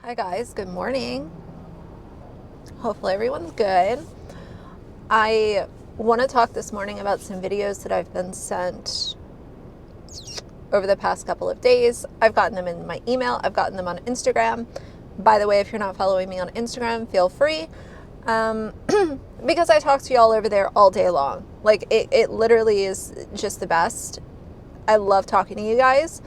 Hi guys, good morning. Hopefully everyone's good. I want to talk this morning about some videos that I've been sent over the past couple of days. I've gotten them in my email, I've gotten them on Instagram. By the way, if you're not following me on Instagram, feel free. Because I talk to y'all over there all day long. Like, it literally is just the best. I love talking to you guys.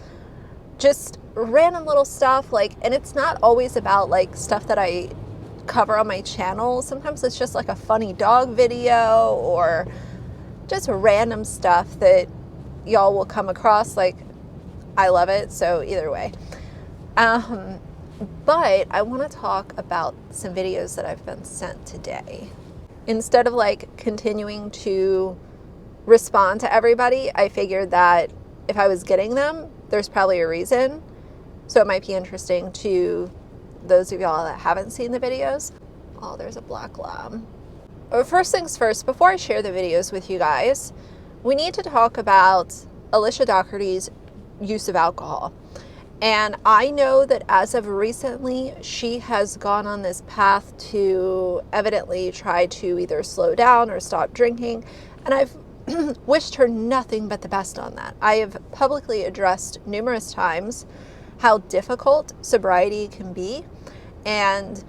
Just random little stuff, and it's not always about stuff that I cover on my channel. Sometimes it's just like a funny dog video or just random stuff that y'all will come across. I love it, so either way. But I want to talk about some videos that I've been sent today. Instead of continuing to respond to everybody, I figured that if I was getting them, there's probably a reason. So it might be interesting to those of y'all that haven't seen the videos. Oh, there's a black lab. First things first, before I share the videos with you guys, we need to talk about Alicia Dougherty's use of alcohol. And I know that as of recently, she has gone on this path to evidently try to either slow down or stop drinking. And I've wished her nothing but the best on that. I have publicly addressed numerous times how difficult sobriety can be. And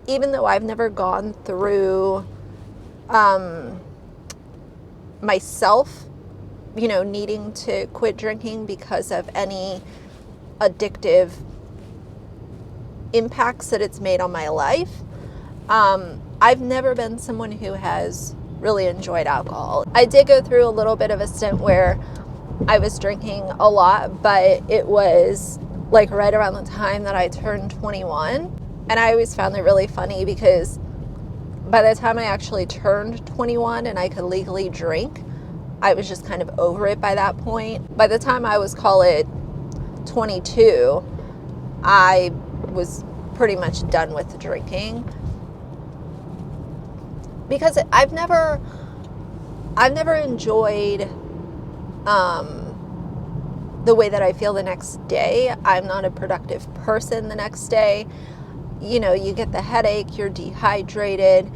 even though I've never gone through myself, needing to quit drinking because of any addictive impacts that it's made on my life, I've never been someone who has really enjoyed alcohol. I did go through a little bit of a stint where I was drinking a lot, but it was right around the time that I turned 21. And I always found it really funny because by the time I actually turned 21 and I could legally drink, I was just kind of over it by that point. By the time I was, call it 22, I was pretty much done with drinking. Because I've never enjoyed the way that I feel the next day. I'm not a productive person the next day. You get the headache, you're dehydrated.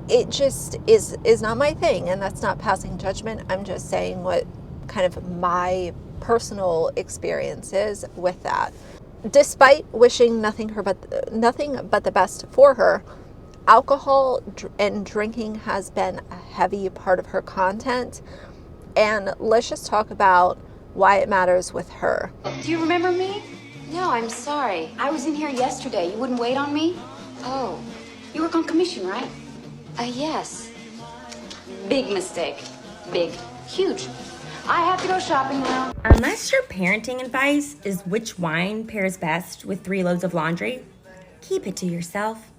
It just is not my thing, and that's not passing judgment. I'm just saying what kind of my personal experiences with that. Despite wishing nothing but the best for her, alcohol and drinking has been a heavy part of her content, and let's just talk about why it matters with her. Do you remember me? No, I'm sorry. I was in here yesterday. You wouldn't wait on me? Oh, You work on commission, right? yes. Big mistake. Big. Huge. I have to go shopping now. Unless your parenting advice is which wine pairs best with 3 loads of laundry, keep it to yourself.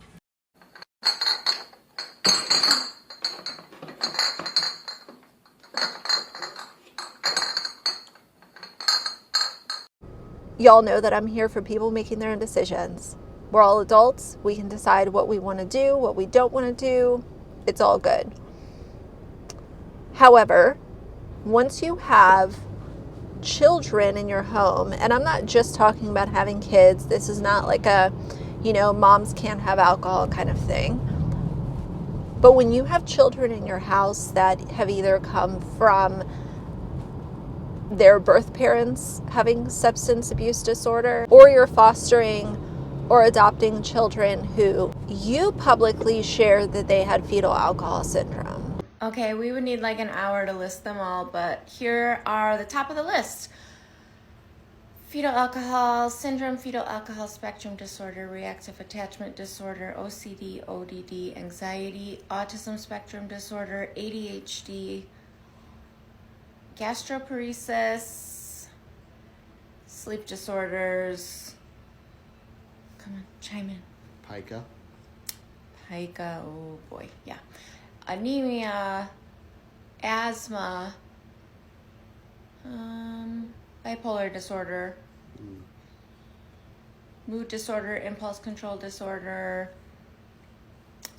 Y'all know that I'm here for people making their own decisions. We're all adults. We can decide what we want to do, what we don't want to do. It's all good. However, once you have children in your home, and I'm not just talking about having kids, this is not like a, moms can't have alcohol kind of thing. But when you have children in your house that have either come from their birth parents having substance abuse disorder, or you're fostering or adopting children who you publicly share that they had fetal alcohol syndrome. Okay, we would need an hour to list them all, but here are the top of the list. Fetal alcohol syndrome, fetal alcohol spectrum disorder, reactive attachment disorder, OCD, ODD, anxiety, autism spectrum disorder, ADHD, gastroparesis, sleep disorders. Come on, chime in. Pica, oh boy, yeah. Anemia, asthma, bipolar disorder, mood disorder, impulse control disorder,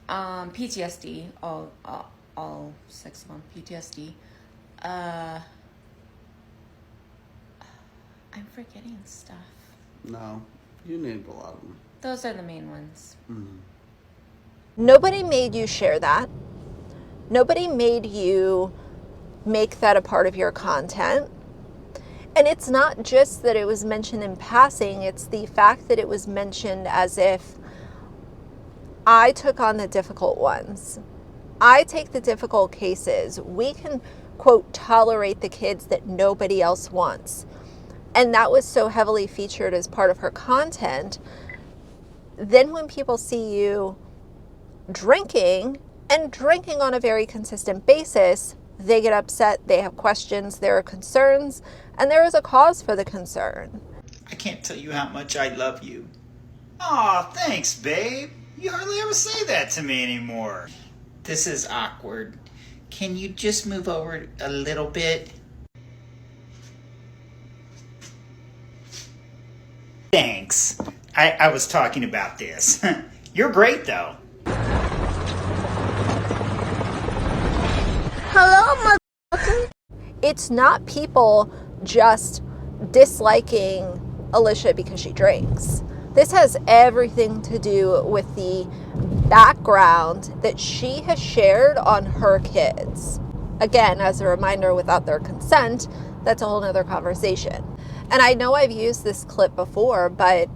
PTSD, all 6 of them, PTSD. I'm forgetting stuff. No, you named a lot of them. Those are the main ones. Nobody made you share that. Nobody made you make that a part of your content. And it's not just that it was mentioned in passing, it's the fact that it was mentioned as if I took on the difficult ones. I take the difficult cases. We can, quote, tolerate the kids that nobody else wants. And that was so heavily featured as part of her content. Then when people see you drinking, and drinking on a very consistent basis, they get upset, they have questions, there are concerns, and there is a cause for the concern. I can't tell you how much I love you. Aw, thanks, babe. You hardly ever say that to me anymore. This is awkward. Can you just move over a little bit? Thanks. I was talking about this. You're great, though. Hello, it's not people just disliking Alicia because she drinks. This has everything to do with the background that she has shared on her kids. Again, as a reminder, without their consent, that's a whole nother conversation. And I know I've used this clip before, but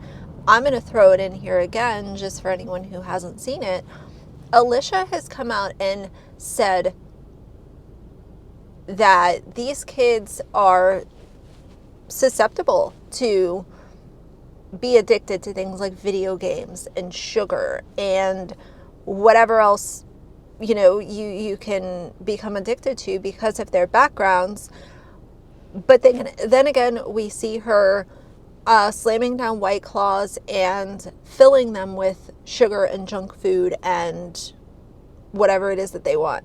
I'm going to throw it in here again just for anyone who hasn't seen it. Alicia has come out and said that these kids are susceptible to be addicted to things like video games and sugar and whatever else, you know, you can become addicted to because of their backgrounds. But then again, we see her slamming down White Claws and filling them with sugar and junk food and whatever it is that they want.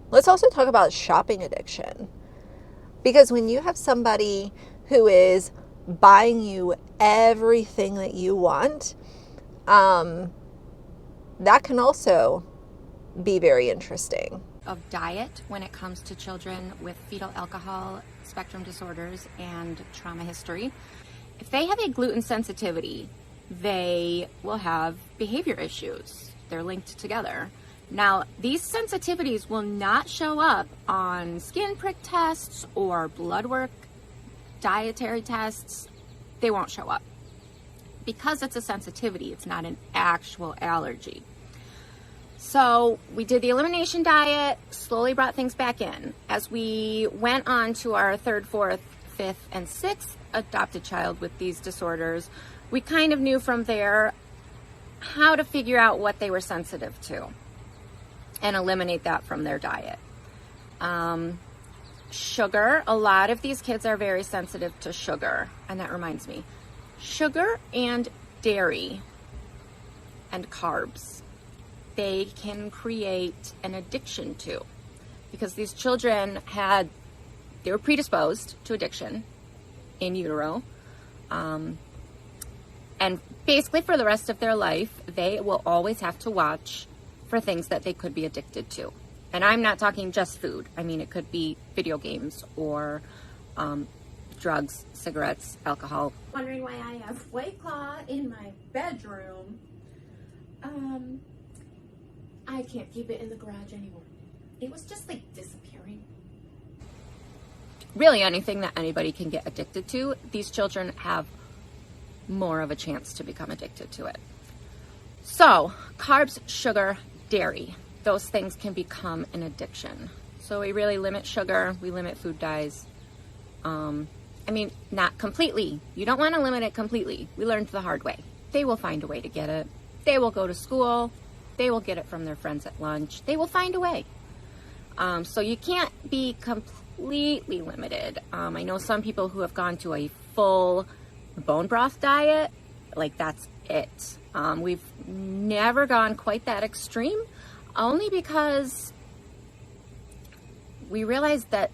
Let's also talk about shopping addiction. Because when you have somebody who is buying you everything that you want, that can also be very interesting. Of diet when it comes to children with fetal alcohol spectrum disorders and trauma history. If they have a gluten sensitivity, they will have behavior issues. They're linked together. Now, these sensitivities will not show up on skin prick tests or blood work, dietary tests. They won't show up. Because it's a sensitivity, it's not an actual allergy. So we did the elimination diet, slowly brought things back in. As we went on to our third, fourth, fifth, and sixth adopted child with these disorders, we kind of knew from there how to figure out what they were sensitive to and eliminate that from their diet. Sugar, a lot of these kids are very sensitive to sugar. And that reminds me, sugar and dairy and carbs, they can create an addiction to, because these children they were predisposed to addiction in utero. And basically for the rest of their life, they will always have to watch for things that they could be addicted to. And I'm not talking just food. I mean, it could be video games or drugs, cigarettes, alcohol. Wondering why I have White Claw in my bedroom. I can't keep it in the garage anymore. It was just like disappearing. Really anything that anybody can get addicted to, these children have more of a chance to become addicted to it. So, carbs, sugar, dairy, those things can become an addiction. So we really limit sugar, we limit food dyes. I mean, not completely. You don't want to limit it completely. We learned the hard way. They will find a way to get it. They will go to school. They will get it from their friends at lunch. They will find a way. So you can't be completely limited. I know some people who have gone to a full bone broth diet, like that's it. We've never gone quite that extreme, only because we realized that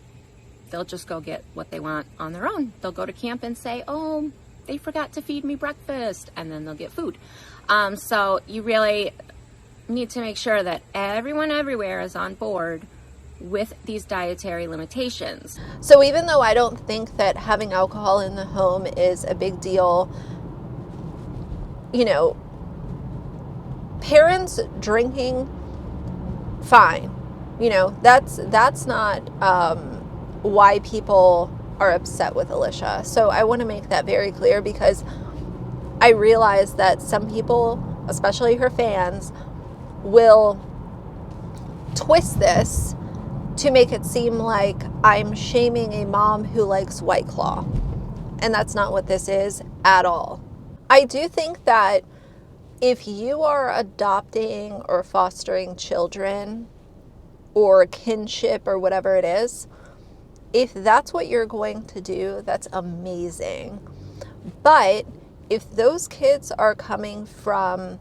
they'll just go get what they want on their own. They'll go to camp and say, oh, they forgot to feed me breakfast, and then they'll get food. So you really need to make sure that everyone everywhere is on board with these dietary limitations. So even though I don't think that having alcohol in the home is a big deal, you know, parents drinking, fine. You know, that's not why people are upset with Alicia. So I want to make that very clear, because I realize that some people, especially her fans, will twist this to make it seem like I'm shaming a mom who likes White Claw. And that's not what this is at all. I do think that if you are adopting or fostering children or kinship or whatever it is, if that's what you're going to do, that's amazing. But if those kids are coming from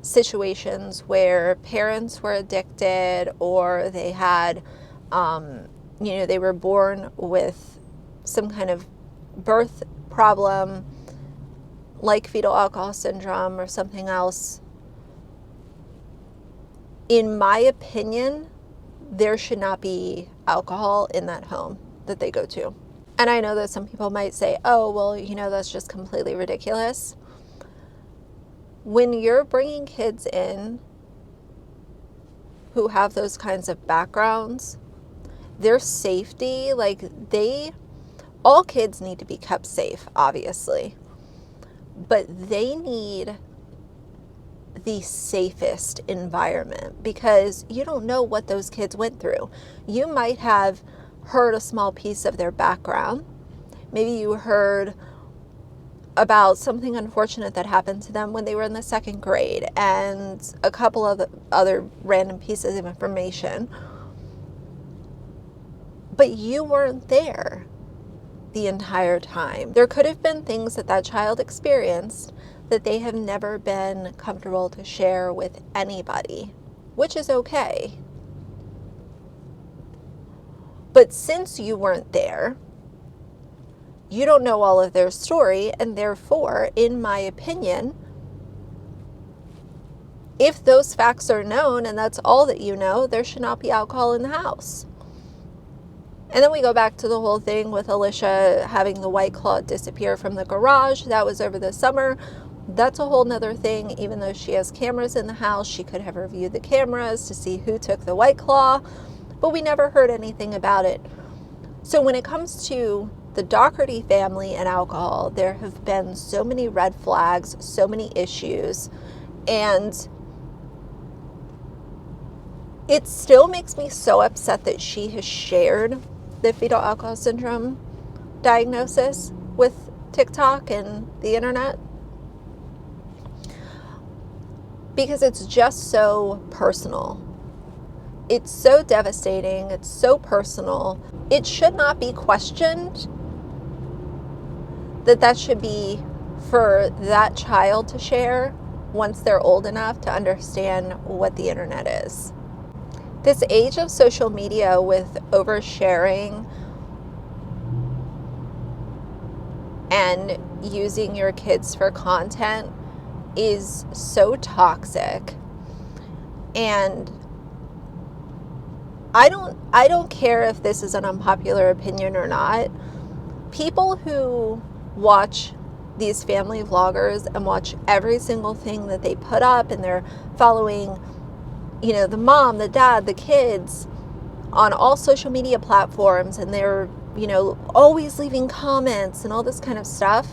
situations where parents were addicted, or they had, they were born with some kind of birth problem, like fetal alcohol syndrome or something else, in my opinion, there should not be alcohol in that home that they go to. And I know that some people might say, oh, well, that's just completely ridiculous. When you're bringing kids in who have those kinds of backgrounds, their safety, all kids need to be kept safe, obviously, but they need the safest environment, because you don't know what those kids went through. You might have heard a small piece of their background. Maybe you heard about something unfortunate that happened to them when they were in the 2nd grade, and a couple of other random pieces of information. But you weren't there the entire time. There could have been things that child experienced that they have never been comfortable to share with anybody, which is okay. But since you weren't there, you don't know all of their story, and therefore, in my opinion, if those facts are known and that's all that you know, there should not be alcohol in the house. And then we go back to the whole thing with Alicia having the White Claw disappear from the garage. That was over the summer. That's a whole nother thing. Even though she has cameras in the house, she could have reviewed the cameras to see who took the White Claw, but we never heard anything about it. So when it comes to the Dougherty family and alcohol, there have been so many red flags, so many issues, and it still makes me so upset that she has shared the fetal alcohol syndrome diagnosis with TikTok and the internet, because it's just so personal. It's so devastating. It's so personal. It should not be questioned that should be for that child to share once they're old enough to understand what the internet is. This age of social media with oversharing and using your kids for content is so toxic. And I don't care if this is an unpopular opinion or not. People who watch these family vloggers and watch every single thing that they put up, and they're following, the mom, the dad, the kids on all social media platforms, and they're, always leaving comments and all this kind of stuff.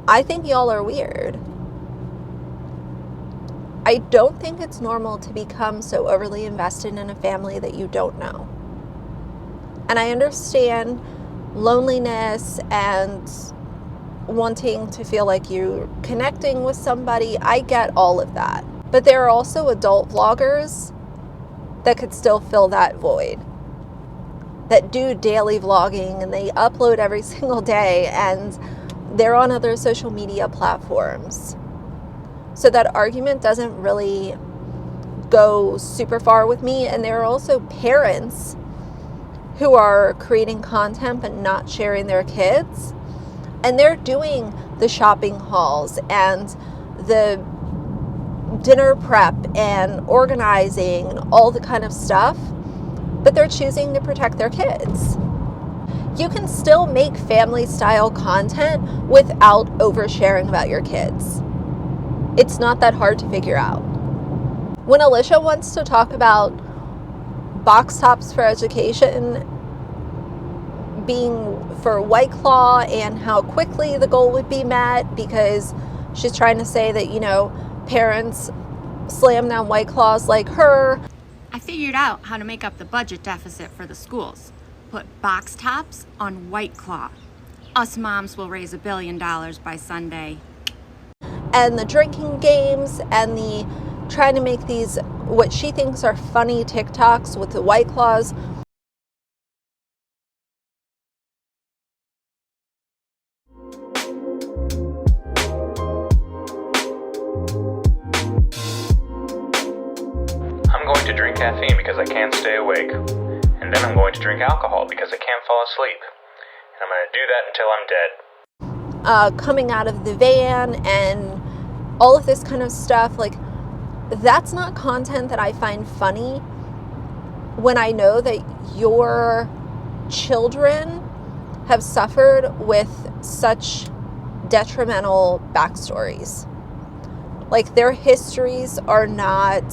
I think y'all are weird. I don't think it's normal to become so overly invested in a family that you don't know. And I understand loneliness and wanting to feel like you're connecting with somebody. I get all of that. But there are also adult vloggers that could still fill that void, that do daily vlogging, and they upload every single day, and they're on other social media platforms. So that argument doesn't really go super far with me. And there are also parents who are creating content but not sharing their kids, and they're doing the shopping hauls and the dinner prep and organizing and all the kind of stuff, but they're choosing to protect their kids. You can still make family style content without oversharing about your kids. It's not that hard to figure out. When Alicia wants to talk about box tops for education being for White Claw and how quickly the goal would be met, because she's trying to say that, you know, parents slam down White Claws like her. I figured out how to make up the budget deficit for the schools. Put box tops on White Claw. Us moms will raise $1 billion by Sunday. And the drinking games and the trying to make these what she thinks are funny TikToks with the White Claws. I'm going to drink caffeine because I can't stay awake. And then I'm going to drink alcohol because I can't fall asleep. And I'm going to do that until I'm dead. Coming out of the van and all of this kind of stuff, like, that's not content that I find funny when I know that your children have suffered with such detrimental backstories. Like, their histories are not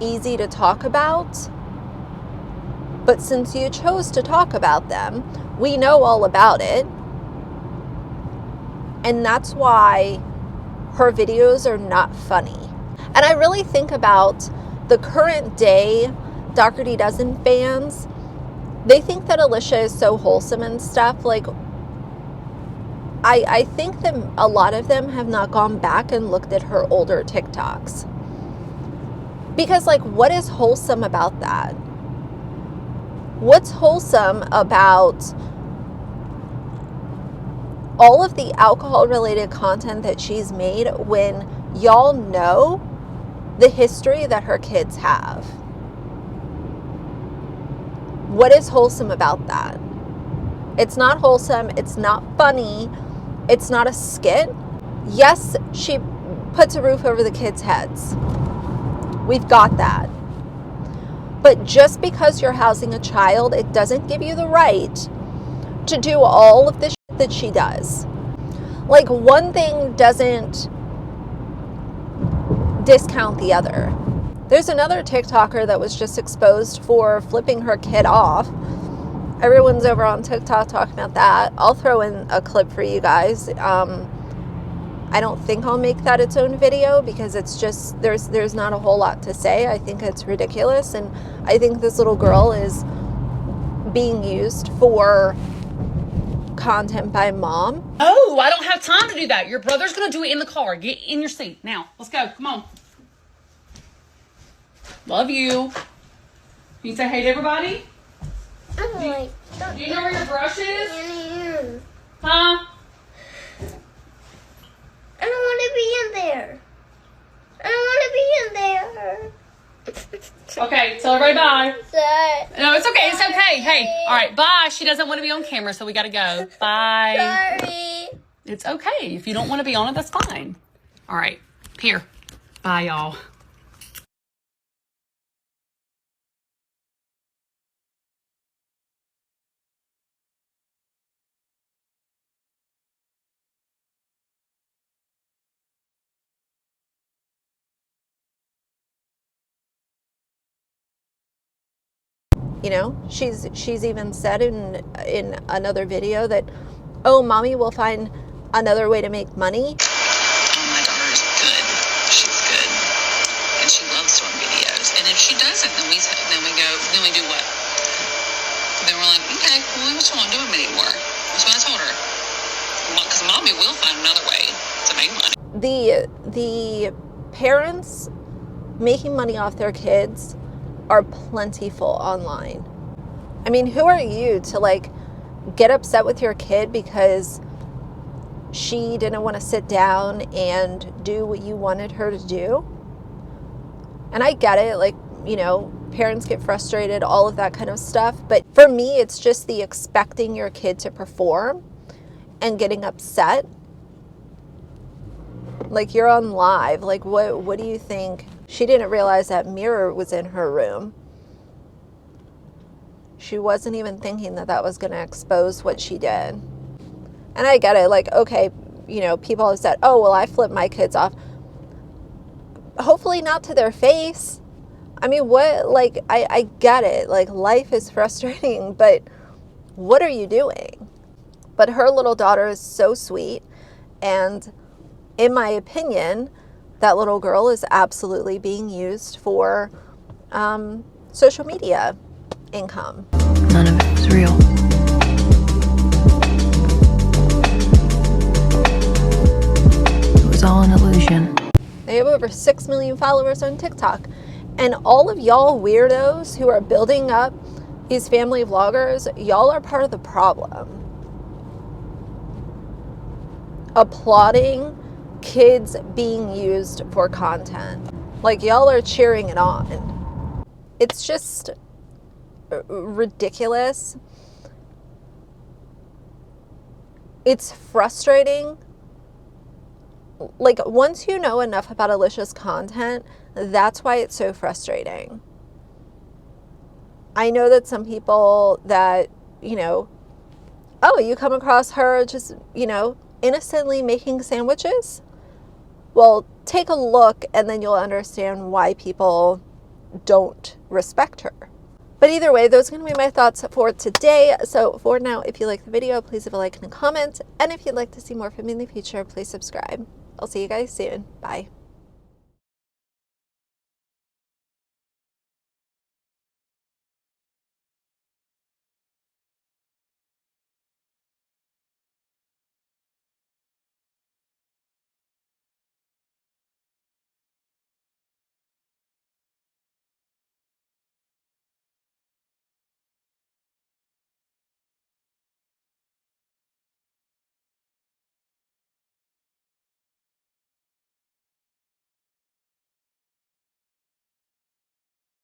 easy to talk about, but since you chose to talk about them, we know all about it. And that's why her videos are not funny. And I really think about the current day Dougherty Dozen fans. They think that Alicia is so wholesome and stuff. Like, I think that a lot of them have not gone back and looked at her older TikToks. Because, like, what is wholesome about that? What's wholesome about all of the alcohol-related content that she's made when y'all know the history that her kids have? What is wholesome about that? It's not wholesome. It's not funny. It's not a skit. Yes, she puts a roof over the kids' heads. We've got that. But just because you're housing a child, it doesn't give you the right to do all of the shit that she does. Like, one thing doesn't discount the other. There's another TikToker that was just exposed for flipping her kid off. Everyone's over on TikTok talking about that. I'll throw in a clip for you guys. I don't think I'll make that its own video because it's just, there's not a whole lot to say. I think it's ridiculous, and I think this little girl is being used for content by mom. Oh, I don't have time to do that. Your brother's gonna do it in the car. Get in your seat now. Let's go. Come on. Love you. Can you say hey to everybody? Do you know where your brush is? Huh? I don't want to be in there. I don't want to be in there. Okay, tell everybody bye. Sorry. No, it's okay. It's okay. Hey, all right, bye. She doesn't want to be on camera, so we got to go. Bye. Sorry. It's okay. If you don't want to be on it, that's fine. All right, here. Bye, y'all. You know, she's even said in another video that, oh, mommy will find another way to make money. Oh, my daughter's good. She's good, and she loves doing videos. And if she doesn't, then we do what? Then we're like, okay, well, we just won't do them anymore. That's what I told her. Because mommy will find another way to make money. The parents making money off their kids are plentiful online. I mean, who are you to, like, get upset with your kid because she didn't want to sit down and do what you wanted her to do? And I get it, like, you know, parents get frustrated, all of that kind of stuff. But for me, it's just the expecting your kid to perform and getting upset. Like, you're on live. Like, what do you think? She didn't realize that mirror was in her room. She wasn't even thinking that that was going to expose what she did. And I get it. Like, okay, you know, people have said, oh, well, I flip my kids off. Hopefully not to their face. I mean, what, like, I get it. Like, life is frustrating, but what are you doing? But her little daughter is so sweet. And in my opinion, that little girl is absolutely being used for social media income. None of it was real. It was all an illusion. They have over 6 million followers on TikTok. And all of y'all weirdos who are building up these family vloggers, y'all are part of the problem. Applauding kids being used for content. Like, y'all are cheering it on. It's just ridiculous. It's frustrating. Like, once you know enough about Alicia's content, that's why it's so frustrating. I know that some people that, you know, oh, you come across her just, you know, innocently making sandwiches? Well, take a look and then you'll understand why people don't respect her. But either way, those are going to be my thoughts for today. So for now, if you like the video, please leave a like and a comment. And if you'd like to see more from me in the future, please subscribe. I'll see you guys soon. Bye.